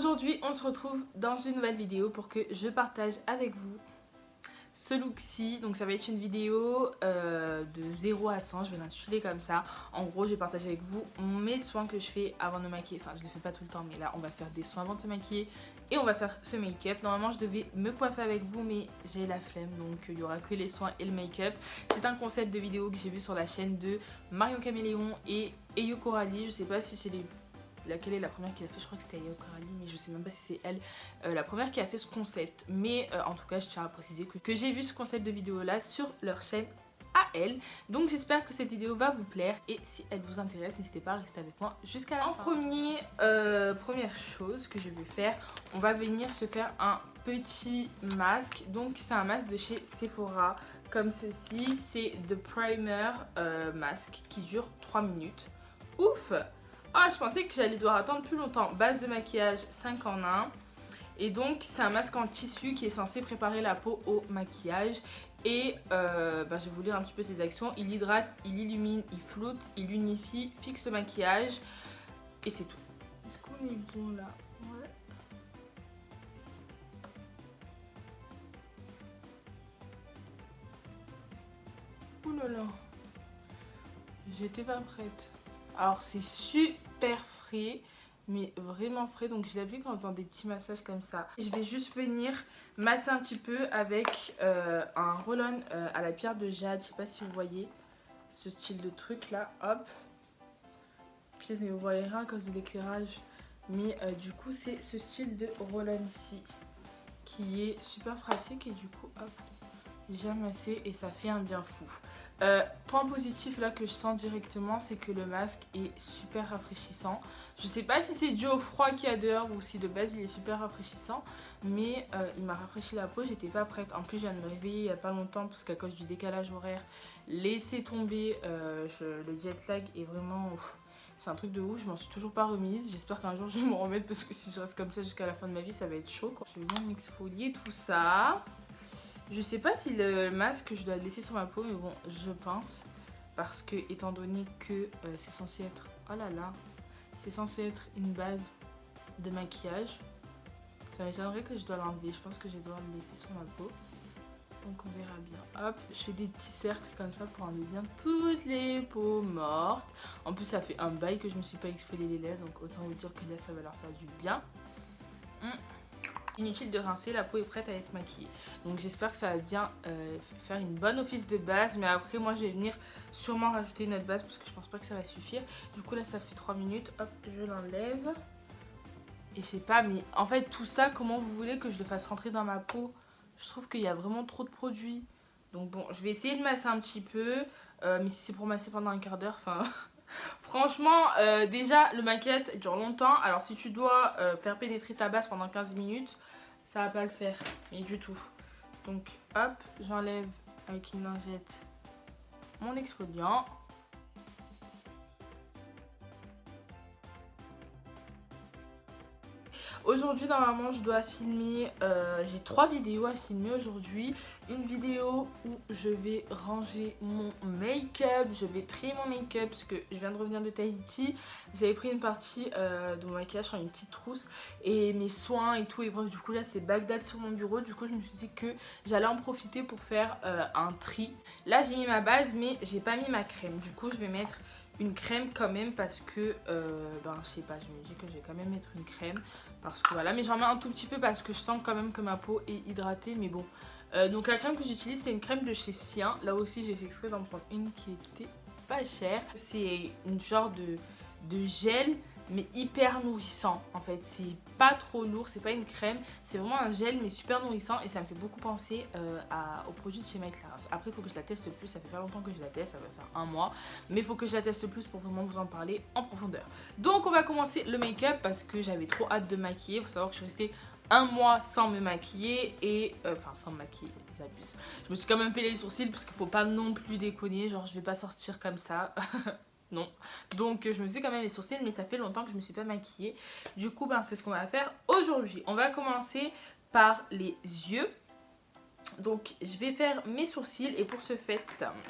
Aujourd'hui, on se retrouve dans une nouvelle vidéo pour que je partage avec vous ce look-ci. Donc ça va être une vidéo de 0 à 100, je vais l'intituler comme ça. En gros, je vais partager avec vous mes soins que je fais avant de me maquiller. Enfin, je ne les fais pas tout le temps, mais là, on va faire des soins avant de se maquiller. Et on va faire ce make-up. Normalement, je devais me coiffer avec vous, mais j'ai la flemme. Donc, il n'y aura que les soins et le make-up. C'est un concept de vidéo que j'ai vu sur la chaîne de Marion Caméléon et Eyo Coralie. Je sais pas si c'est laquelle est la première qui a fait, je crois que c'était Eyo Coralie, mais je sais même pas si c'est elle la première qui a fait ce concept. Mais en tout cas, je tiens à préciser que j'ai vu ce concept de vidéo là sur leur chaîne à elle. Donc j'espère que cette vidéo va vous plaire et si elle vous intéresse, n'hésitez pas à rester avec moi jusqu'à la fin. Première chose que je vais faire, on va venir se faire un petit masque. Donc c'est un masque de chez Sephora comme ceci, c'est The Primer Mask qui dure 3 minutes. Ouf! Ah, je pensais que j'allais devoir attendre plus longtemps. Base de maquillage 5 en 1. Et donc, c'est un masque en tissu qui est censé préparer la peau au maquillage. Et je vais vous lire un petit peu ses actions. Il hydrate, il illumine, il floute, il unifie, fixe le maquillage. Et c'est tout. Est-ce qu'on est bon là? Ouais. Ouh là là. J'étais pas prête. Alors c'est super frais, mais vraiment frais, donc je l'applique en faisant des petits massages comme ça. Je vais juste venir masser un petit peu avec un roll-on à la pierre de jade. Je sais pas si vous voyez ce style de truc là, hop. Puis mais vous voyez rien à cause de l'éclairage, mais du coup c'est ce style de roll-on-ci qui est super pratique et du coup hop, j'ai massé et ça fait un bien fou. Point positif là que je sens directement, c'est que le masque est super rafraîchissant. Je sais pas si c'est dû au froid qu'il y a dehors ou si de base il est super rafraîchissant, mais il m'a rafraîchi la peau, j'étais pas prête. En plus je viens de me réveiller il y a pas longtemps parce qu'à cause du décalage horaire, laisser tomber le jet lag est vraiment... c'est un truc de ouf, je m'en suis toujours pas remise. J'espère qu'un jour je vais m'en remettre parce que si je reste comme ça jusqu'à la fin de ma vie ça va être chaud quoi. Je vais bien m'exfolier tout ça. Je sais pas si le masque je dois le laisser sur ma peau, mais bon, je pense. Parce que, étant donné que c'est censé être... Oh là là! C'est censé être une base de maquillage. Ça m'étonnerait que je dois l'enlever. Je pense que je dois le laisser sur ma peau. Donc on verra bien. Hop, je fais des petits cercles comme ça pour enlever bien toutes les peaux mortes. En plus, ça fait un bail que je me suis pas exfolié les lèvres. Donc autant vous dire que là, ça va leur faire du bien. Inutile de rincer, la peau est prête à être maquillée. Donc j'espère que ça va bien faire une bonne office de base. Mais après moi je vais venir sûrement rajouter une autre base parce que je pense pas que ça va suffire. Du coup là ça fait 3 minutes. Hop, je l'enlève. Et je sais pas, mais en fait tout ça, comment vous voulez que je le fasse rentrer dans ma peau? Je trouve qu'il y a vraiment trop de produits. Donc bon, je vais essayer de masser un petit peu. Mais si c'est pour masser pendant un quart d'heure, enfin... Franchement, déjà le maquillage ça dure longtemps. Alors si tu dois faire pénétrer ta base pendant 15 minutes, ça va pas le faire, mais du tout. Donc hop, j'enlève avec une lingette mon exfoliant. Aujourd'hui normalement je dois filmer, j'ai 3 vidéos à filmer aujourd'hui. Une vidéo où je vais ranger mon make-up, je vais trier mon make-up parce que je viens de revenir de Tahiti. J'avais pris une partie de mon maquillage sur une petite trousse et mes soins et tout. Et bref, du coup là c'est Bagdad sur mon bureau. Du coup je me suis dit que j'allais en profiter pour faire un tri. Là j'ai mis ma base mais j'ai pas mis ma crème. Du coup je vais mettre une crème quand même parce que je sais pas, je me dis que je vais quand même mettre une crème parce que voilà, mais j'en mets un tout petit peu parce que je sens quand même que ma peau est hydratée, mais bon. Donc la crème que j'utilise c'est une crème de chez Sien. Là aussi j'ai fait exprès d'en prendre une qui était pas chère. C'est une genre de gel mais hyper nourrissant en fait. C'est pas trop lourd, c'est pas une crème, c'est vraiment un gel mais super nourrissant et ça me fait beaucoup penser au produit de chez My Clarins. Après il faut que je la teste plus, ça fait pas longtemps que je la teste, ça va faire un mois, mais il faut que je la teste plus pour vraiment vous en parler en profondeur. Donc on va commencer le make-up parce que j'avais trop hâte de maquiller. Il faut savoir que je suis restée un mois sans me maquiller et sans me maquiller, j'abuse. Je me suis quand même fait les sourcils parce qu'il faut pas non plus déconner, genre je vais pas sortir comme ça. Non, donc je me suis quand même les sourcils, mais ça fait longtemps que je me suis pas maquillée. Du coup c'est ce qu'on va faire aujourd'hui. On va commencer par les yeux. Donc je vais faire mes sourcils et pour ce fait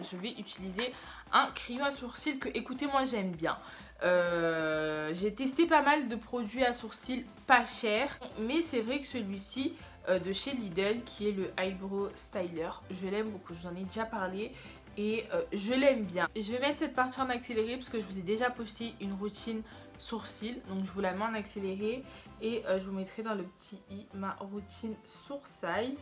je vais utiliser un crayon à sourcils que, écoutez, moi j'aime bien. J'ai testé pas mal de produits à sourcils pas chers, mais c'est vrai que celui-ci de chez Lidl, qui est le Eyebrow Styler, je l'aime beaucoup, je vous en ai déjà parlé et je l'aime bien. Je vais mettre cette partie en accéléré parce que je vous ai déjà posté une routine sourcils, donc je vous la mets en accéléré et je vous mettrai dans le petit i ma routine sourcils.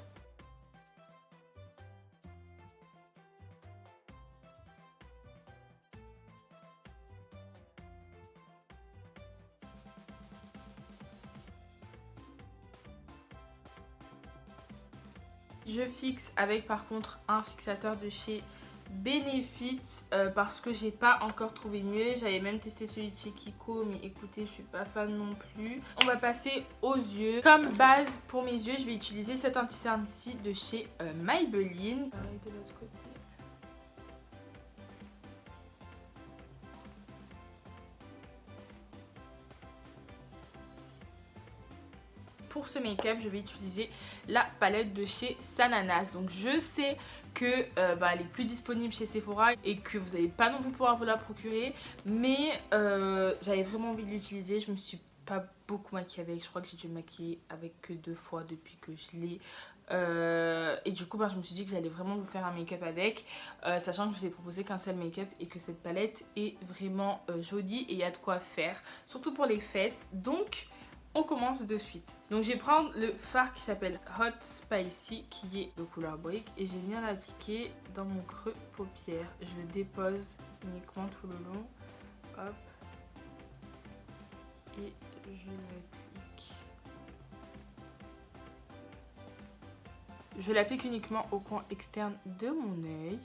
Je fixe avec par contre un fixateur de chez Benefit parce que j'ai pas encore trouvé mieux. J'avais même testé celui de chez Kiko, mais écoutez, je suis pas fan non plus. On va passer aux yeux. Comme base pour mes yeux, je vais utiliser cet anti-cerne-ci de chez Maybelline. Pareil de l'autre côté. Pour ce make-up, je vais utiliser la palette de chez Sananas. Donc je sais que elle est plus disponible chez Sephora et que vous n'allez pas non plus pouvoir vous la procurer. Mais j'avais vraiment envie de l'utiliser. Je me suis pas beaucoup maquillée avec. Je crois que j'ai dû me maquiller avec que 2 fois depuis que je l'ai. Et du coup je me suis dit que j'allais vraiment vous faire un make-up avec, sachant que je vous ai proposé qu'un seul make-up et que cette palette est vraiment jolie et il y a de quoi faire, surtout pour les fêtes. Donc on commence de suite. Donc je vais prendre le fard qui s'appelle Hot Spicy, qui est de couleur brique, et je vais venir l'appliquer dans mon creux paupière. Je le dépose uniquement tout le long. Hop. Et je l'applique. Je l'applique uniquement au coin externe de mon œil.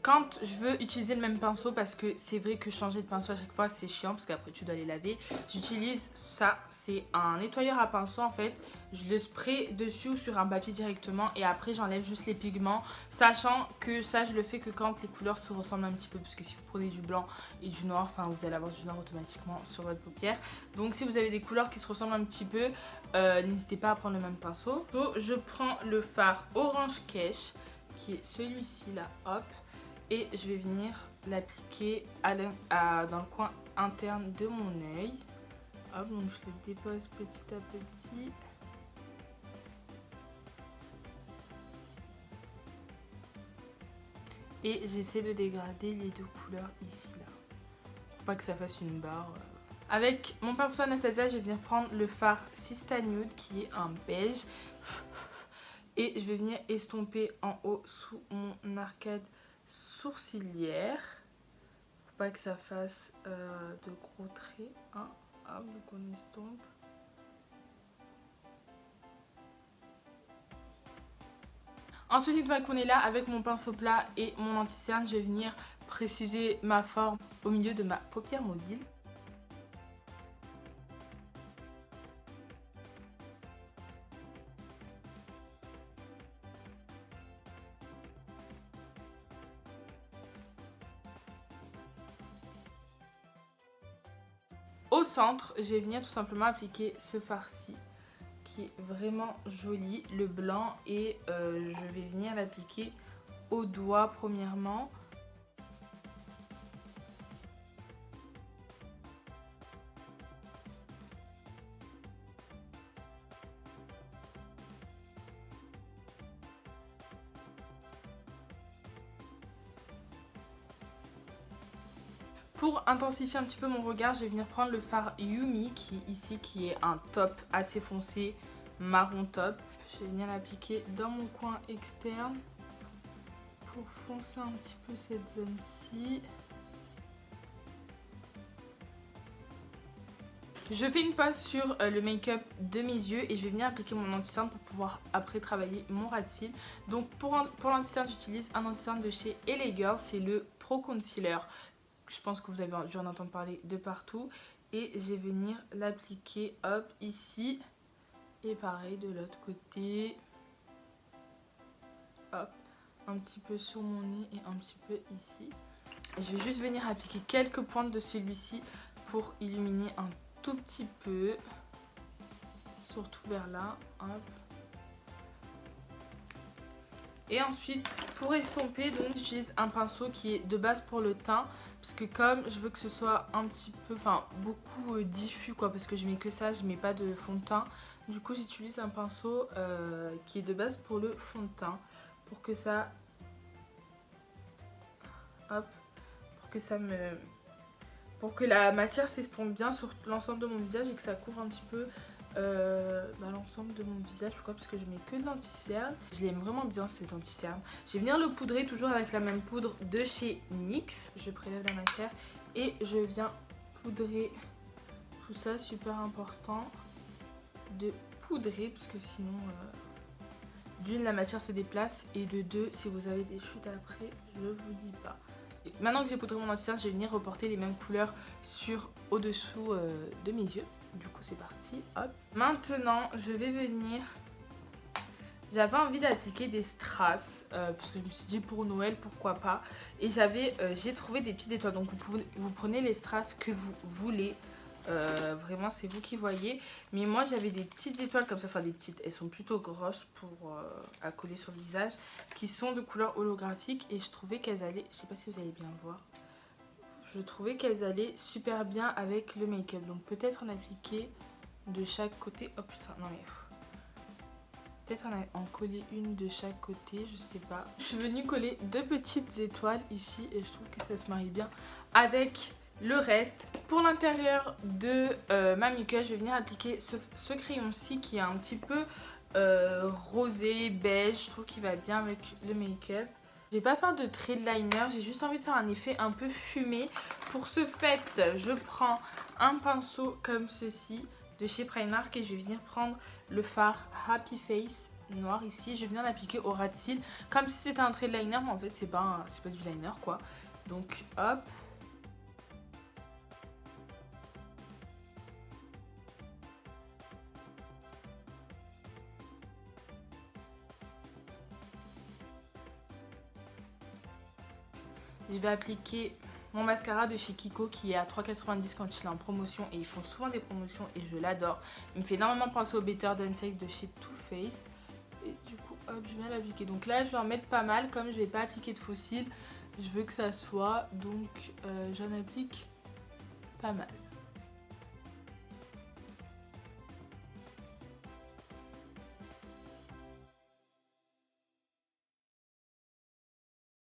Quand je veux utiliser le même pinceau, parce que c'est vrai que changer de pinceau à chaque fois c'est chiant parce qu'après tu dois les laver, j'utilise ça, c'est un nettoyeur à pinceau en fait. Je le spray dessus ou sur un papier directement et après j'enlève juste les pigments, sachant que ça je le fais que quand les couleurs se ressemblent un petit peu, parce que si vous prenez du blanc et du noir, enfin vous allez avoir du noir automatiquement sur votre paupière. Donc si vous avez des couleurs qui se ressemblent un petit peu, n'hésitez pas à prendre le même pinceau. Donc, je prends le fard Orange Cash qui est celui-ci là, hop. Et je vais venir l'appliquer dans le coin interne de mon œil. Hop, donc je le dépose petit à petit. Et j'essaie de dégrader les 2 couleurs ici là. Pour pas que ça fasse une barre. Avec mon pinceau Anastasia, je vais venir prendre le fard Sista Nude qui est un beige. Et je vais venir estomper en haut sous mon arcade sourcilière pour pas que ça fasse de gros traits, hein. Hop, donc on estompe. Ensuite, une fois qu'on est là, avec mon pinceau plat et mon anti-cerne, je vais venir préciser ma forme au milieu de ma paupière mobile. Au centre, je vais venir tout simplement appliquer ce fard-ci qui est vraiment joli, le blanc, et je vais venir l'appliquer au doigt premièrement. Pour intensifier un petit peu mon regard, je vais venir prendre le fard Yumi qui est un top assez foncé, marron top. Je vais venir l'appliquer dans mon coin externe pour foncer un petit peu cette zone-ci. Je fais une pause sur le make-up de mes yeux et je vais venir appliquer mon anti-cerne pour pouvoir après travailler mon ras de cils. Donc pour l'anti-cerne, j'utilise un anti-cerne de chez LA Girl, c'est le Pro Concealer. Je pense que vous avez dû en entendre parler de partout. Et je vais venir l'appliquer, hop, ici. Et pareil de l'autre côté. Hop, un petit peu sur mon nez et un petit peu ici. Je vais juste venir appliquer quelques pointes de celui-ci pour illuminer un tout petit peu. Surtout vers là, hop. Et ensuite, pour estomper, donc j'utilise un pinceau qui est de base pour le teint. Parce que comme je veux que ce soit un petit peu, enfin beaucoup diffus quoi, parce que je mets que ça, je mets pas de fond de teint. Du coup j'utilise un pinceau qui est de base pour le fond de teint. Pour que ça... Hop. Pour que la matière s'estompe bien sur l'ensemble de mon visage et que ça couvre un petit peu l'ensemble de mon visage. Pourquoi? Parce que je mets que de l'anti-cerne. Je l'aime vraiment bien cet anti-cerne. Je vais venir le poudrer toujours avec la même poudre de chez NYX. Je prélève la matière et je viens poudrer tout ça. Super important de poudrer parce que sinon d'une la matière se déplace et de deux si vous avez des chutes après je vous dis pas. Maintenant que j'ai poudré mon anti-cerne, je vais venir reporter les mêmes couleurs sur au-dessous de mes yeux. Du coup c'est parti, hop. Maintenant je vais venir... J'avais envie d'appliquer des strass parce que je me suis dit pour Noël pourquoi pas. Et j'ai trouvé des petites étoiles. Donc vous prenez les strass que vous voulez. Vraiment c'est vous qui voyez. Mais moi j'avais des petites étoiles comme ça. Enfin des petites, elles sont plutôt grosses à coller sur le visage. Qui sont de couleur holographique. Et je trouvais qu'elles allaient, je sais pas si vous allez bien voir. Je trouvais qu'elles allaient super bien avec le make-up. Donc peut-être en appliquer de chaque côté. Oh putain, non mais... Peut-être en coller une de chaque côté, je sais pas. Je suis venue coller deux petites étoiles ici et je trouve que ça se marie bien avec le reste. Pour l'intérieur de ma muqueuse, je vais venir appliquer ce crayon-ci qui est un petit peu rosé, beige. Je trouve qu'il va bien avec le make-up. Je vais pas faire de trait de liner, j'ai juste envie de faire un effet un peu fumé. Pour ce fait, je prends un pinceau comme ceci de chez Primark et je vais venir prendre le fard Happy Face noir ici. Je vais venir l'appliquer au ras de cils comme si c'était un trait de liner, mais en fait c'est pas du liner quoi. Donc hop. Je vais appliquer mon mascara de chez Kiko qui est à 3,90 quand il est en promotion et ils font souvent des promotions et je l'adore. Il me fait énormément penser au Better Than Sex de chez Too Faced. Et du coup hop, je viens l'appliquer. Donc là je vais en mettre pas mal, comme je vais pas appliquer de faux cils, je veux que ça soit, donc j'en applique pas mal.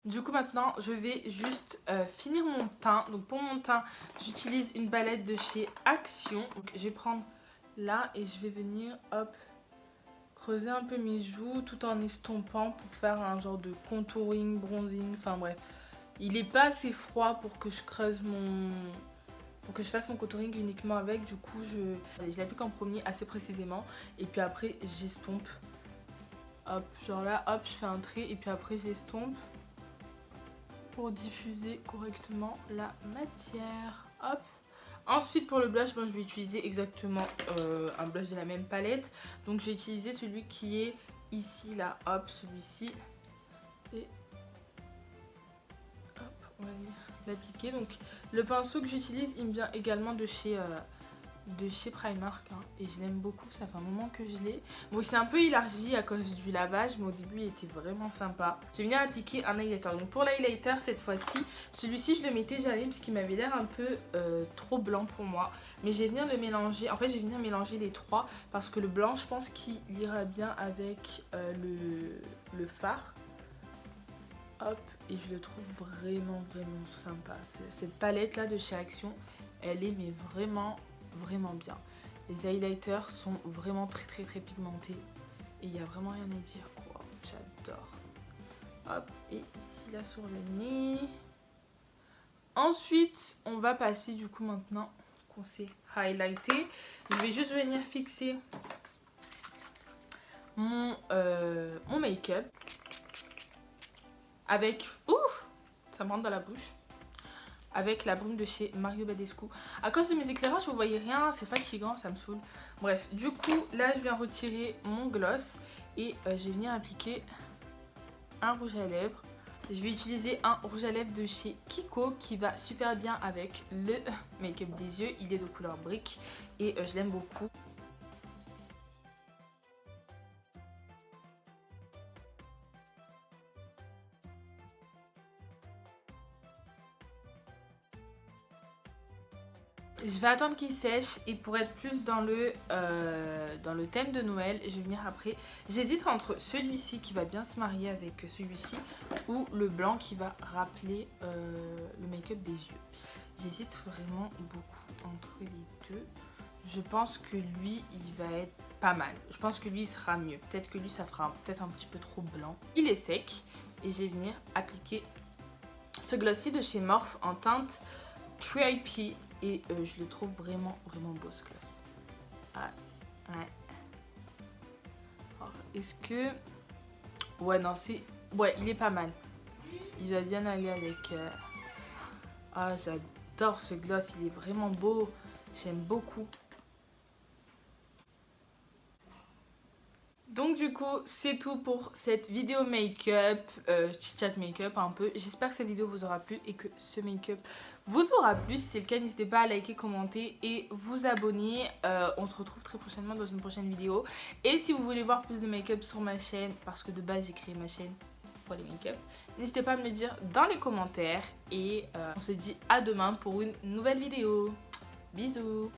Du coup maintenant je vais juste finir mon teint. Donc pour mon teint j'utilise une palette de chez Action. Donc je vais prendre là et je vais venir hop creuser un peu mes joues tout en estompant pour faire un genre de contouring, bronzing, enfin bref. Il est pas assez froid pour que je creuse pour que je fasse mon contouring uniquement avec. Du coup je l'applique en premier assez précisément et puis après j'estompe. Hop, genre là hop je fais un trait et puis après j'estompe pour diffuser correctement la matière. Hop. Ensuite pour le blush, bon, je vais utiliser exactement un blush de la même palette. Donc j'ai utilisé celui qui est ici là, hop, celui-ci. Et hop, on va venir l'appliquer. Donc le pinceau que j'utilise, il me vient également de chez Primark hein, et je l'aime beaucoup, ça fait un moment que je l'ai. Bon il s'est un peu élargi à cause du lavage mais au début il était vraiment sympa. Je vais venir appliquer un highlighter. Donc pour l'highlighter cette fois-ci, celui-ci je le mettais jamais parce qu'il m'avait l'air un peu trop blanc pour moi. Mais je vais venir le mélanger, en fait je vais venir mélanger les trois parce que le blanc je pense qu'il ira bien avec le fard. Hop, et je le trouve vraiment sympa. Cette palette là de chez Action, elle est mais vraiment bien. Les highlighters sont vraiment très pigmentés et il n'y a vraiment rien à dire quoi. J'adore. Hop, et ici là sur le nez. Ensuite on va passer du coup maintenant qu'on s'est highlighté, je vais juste venir fixer mon make-up avec... Ouh, ça me rentre dans la bouche. Avec la brume de chez Mario Badescu. À cause de mes éclairages, vous voyez rien, c'est fatigant, ça me saoule. Bref, du coup, là, je viens retirer mon gloss et je vais venir appliquer un rouge à lèvres. Je vais utiliser un rouge à lèvres de chez Kiko qui va super bien avec le make-up des yeux. Il est de couleur brique et je l'aime beaucoup. Je vais attendre qu'il sèche et pour être plus dans le thème de Noël, je vais venir après. J'hésite entre celui-ci qui va bien se marier avec celui-ci ou le blanc qui va rappeler le make-up des yeux. J'hésite vraiment beaucoup entre les deux. Je pense que lui, il va être pas mal. Je pense que lui, il sera mieux. Peut-être que lui, ça fera peut-être un petit peu trop blanc. Il est sec et je vais venir appliquer ce gloss-ci de chez Morphe en teinte Trippy. Et je le trouve vraiment beau ce gloss. Ah, ouais. Alors, est-ce que... Ouais, non, c'est... Ouais, il est pas mal. Il va bien aller avec... Ah, j'adore ce gloss. Il est vraiment beau. J'aime beaucoup. Donc du coup, c'est tout pour cette vidéo make-up, chit-chat make-up un peu. J'espère que cette vidéo vous aura plu et que ce make-up vous aura plu. Si c'est le cas, n'hésitez pas à liker, commenter et vous abonner. On se retrouve très prochainement dans une prochaine vidéo. Et si vous voulez voir plus de make-up sur ma chaîne, parce que de base j'ai créé ma chaîne pour les make-up, n'hésitez pas à me le dire dans les commentaires. Et on se dit à demain pour une nouvelle vidéo. Bisous!